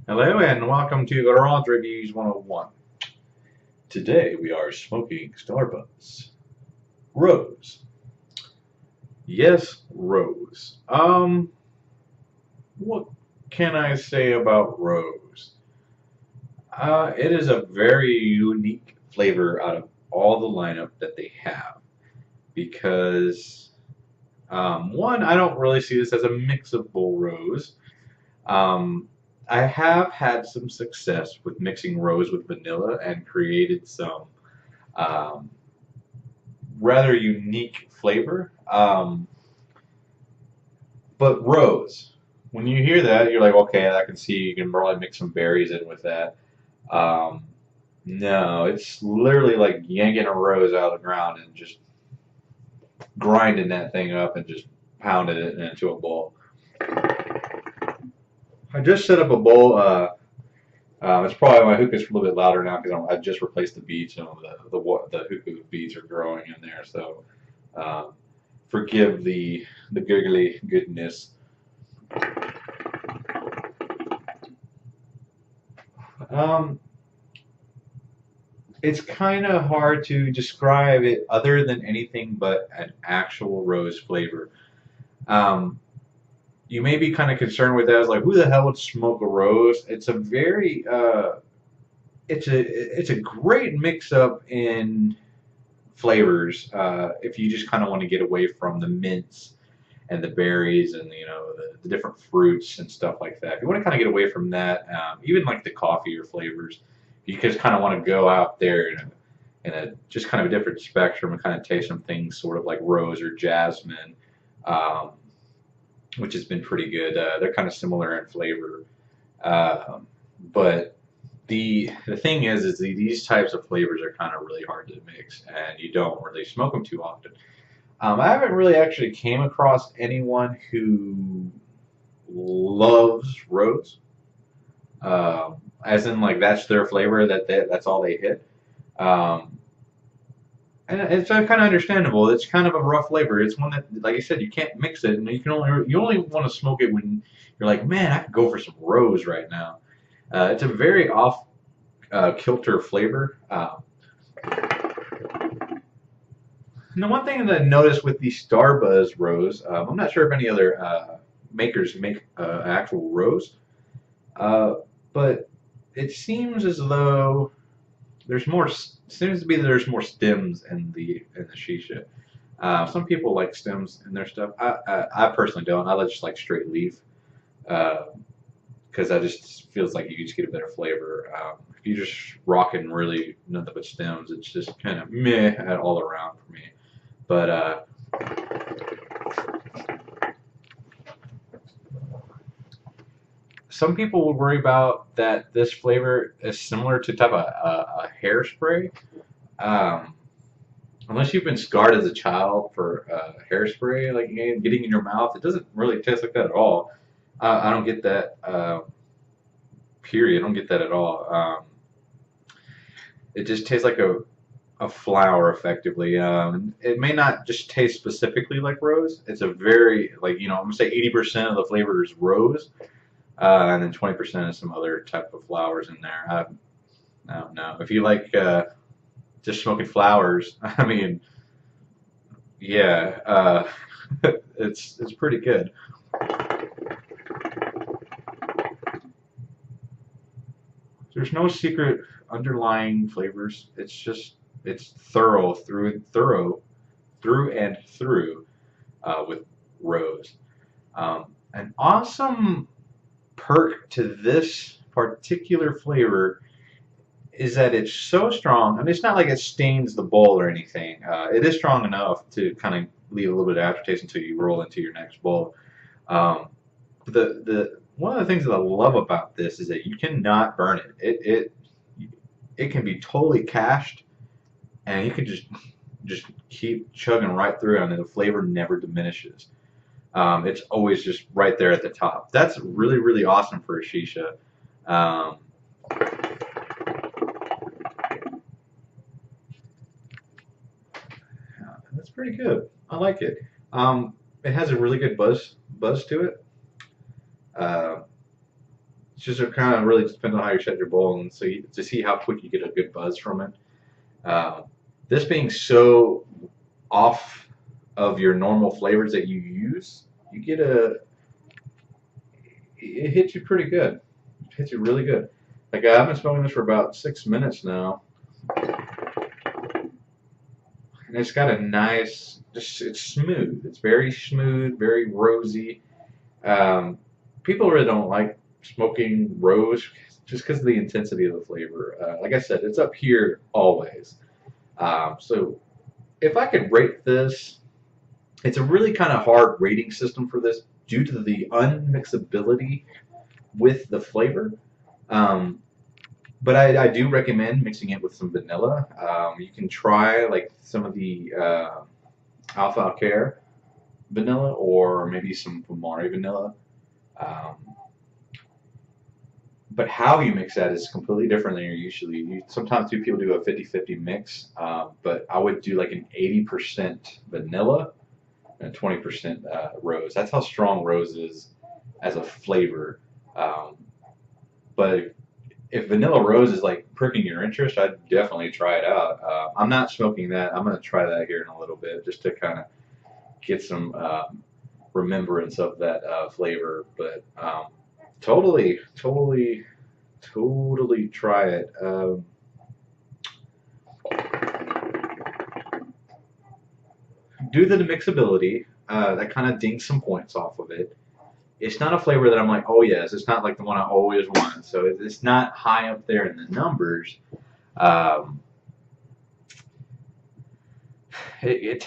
Hello and welcome to Garage Reviews 101. Today we are smoking Starbuzz Rose. Yes, Rose. What can I say about Rose? It is a very unique flavor out of all the lineup that they have because one, I don't really see this as a mixable rose. Um, I have had some success with mixing rose with vanilla and created some um, rather unique flavor. But rose, when you hear that, you're like, okay, I can see you can probably mix some berries in with that. Um, no, it's literally like yanking a rose out of the ground and just grinding that thing up and just pounding it into a bowl. I just set up a bowl. It's probably my hookah's a little bit louder now because I just replaced the beads. The hookah beads are growing in there, so um, forgive the giggly goodness. Um, it's kind of hard to describe it other than anything but an actual rose flavor. Um, you may be kind of concerned with that. It's like, who the hell would smoke a rose? It's a great mix up in flavors. If you just kind of want to get away from the mints and the berries and the different fruits and stuff like that. If you want to kind of get away from that, even like the coffee or flavors, you just kind of want to go out there in a just kind of a different spectrum and kind of taste some things sort of like rose or jasmine, um, which has been pretty good. They're kind of similar in flavor, but the thing is these types of flavors are kind of really hard to mix, and you don't really smoke them too often. I haven't really actually came across anyone who loves rose, as in like that's their flavor that's all they hit. Um, and it's kind of understandable. It's kind of a rough flavor. It's one that, like I said, you can't mix it, and you only want to smoke it when you're like, man, I could go for some rose right now. It's a very off kilter flavor. And the one thing that I noticed with the Starbuzz Rose, I'm not sure if any other makers make actual rose, uh, but it seems as though seems to be that there's more stems in the shisha. Some people like stems in their stuff. I personally don't. I just like straight leaf because that just feels like you just get a better flavor. If you just rocking really nothing but stems, it's just kind of meh all around for me. But some people would worry about that this flavor is similar to type of a hairspray. Um, unless you've been scarred as a child for hairspray, like getting in your mouth, it doesn't really taste like that at all. I don't get that. Period. I don't get that at all. It just tastes like a flower effectively. It may not just taste specifically like rose. It's a very like I'm gonna say 80% of the flavor is rose, and then 20% is some other type of flowers in there. I don't know if you like just smoking flowers. I mean, yeah, it's pretty good. There's no secret underlying flavors. It's through and through with rose. An awesome perk to this particular flavor is that it's so strong. I mean, it's not like it stains the bowl or anything. It is strong enough to kind of leave a little bit of aftertaste until you roll into your next bowl. Um, the one of the things that I love about this is that you cannot burn it. It can be totally cached, and you can just keep chugging right through, and the flavor never diminishes. It's always just right there at the top. That's really really awesome for a shisha. Um, that's pretty good. I like it. It has a really good buzz to it. Uh, It's just kind of really depends on how you set your bowl and to see how quick you get a good buzz from it. Uh, this being so off of your normal flavors that you use, you get it hits you pretty good. It hits you really good. Like I've been smoking this for about 6 minutes now, and it's got a nice, just it's smooth. It's very smooth, very rosy. Um, People really don't like smoking rose just because of the intensity of the flavor. Like I said, it's up here always. So if I could rate this, it's a really kind of hard rating system for this due to the unmixability with the flavor. Um, but I do recommend mixing it with some vanilla. You can try like some of the Alpha Alcare vanilla or maybe some Fumari vanilla. Um, but how you mix that is completely different than you're usually. Sometimes people do a 50-50 mix, but I would do like an 80% vanilla and 20% rose. That's how strong rose is as a flavor. Um, but if vanilla rose is like pricking your interest, I'd definitely try it out. I'm not smoking that. I'm going to try that here in a little bit just to kind of get some remembrance of that flavor. But totally, totally, totally try it. Due to the mixability, that kind of dings some points off of it. It's not a flavor that I'm like, oh yes, it's not like the one I always want. So it's not high up there in the numbers. Um, it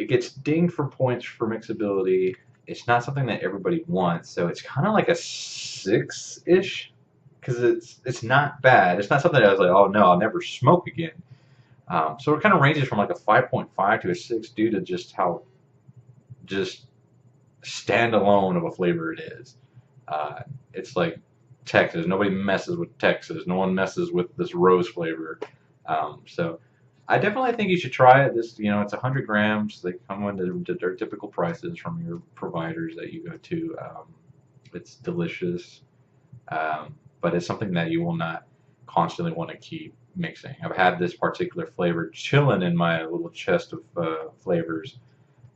gets dinged for points for mixability. It's not something that everybody wants, so it's kind of like a 6-ish because it's not bad. It's not something that I was like, oh no, I'll never smoke again. So it kind of ranges from like a 5.5 to a 6 due to just how just standalone of a flavor it is. It's like Texas. Nobody messes with Texas. No one messes with this rose flavor. So I definitely think you should try it. This, it's 100 grams. They come into their typical prices from your providers that you go to. It's delicious, but it's something that you will not constantly want to keep mixing. I've had this particular flavor chilling in my little chest of flavors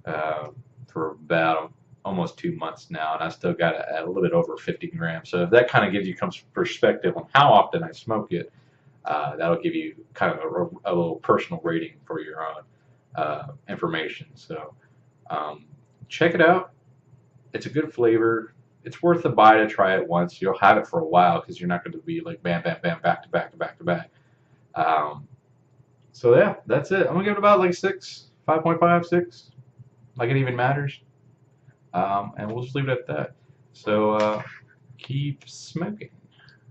for about almost 2 months now, and I still got it at a little bit over 50 grams. So if that kind of gives you some perspective on how often I smoke it, that'll give you kind of a little personal rating for your own information. So check it out. It's a good flavor. It's worth the buy to try it once. You'll have it for a while because you're not going to be like bam, bam, bam, back to back to back to back. So yeah, that's it. I'm gonna give it about like 6, 5.5, 6, like it even matters. And we'll just leave it at that. So keep smoking.